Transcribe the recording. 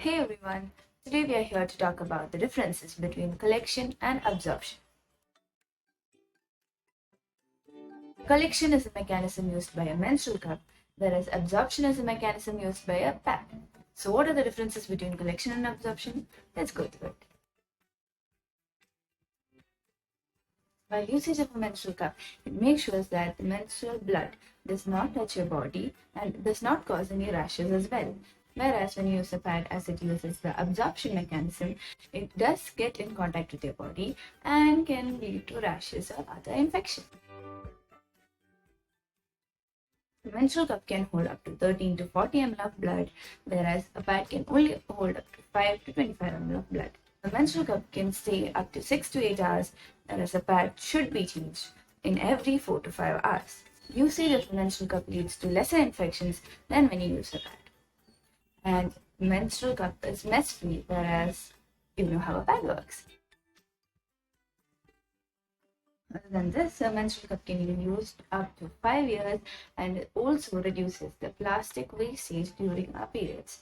Hey everyone, today we are here to talk about the differences between collection and absorption. Collection is a mechanism used by a menstrual cup, whereas absorption is a mechanism used by a pad. So, what are the differences between collection and absorption? Let's go through it. While usage of a menstrual cup, it makes sure that the menstrual blood does not touch your body and does not cause any rashes as well. Whereas when you use a pad, as it uses the absorption mechanism, it does get in contact with your body and can lead to rashes or other infection. The menstrual cup can hold up to 13 to 40 ml of blood, whereas a pad can only hold up to 5 to 25 ml of blood. A menstrual cup can stay up to 6 to 8 hours, whereas a pad should be changed in every 4 to 5 hours. Usage of a menstrual cup leads to lesser infections than when you use a pad. And menstrual cup is mess free, whereas you know how a pad works. Other than this, a menstrual cup can be used up to 5 years and it also reduces the plastic wastage during our periods.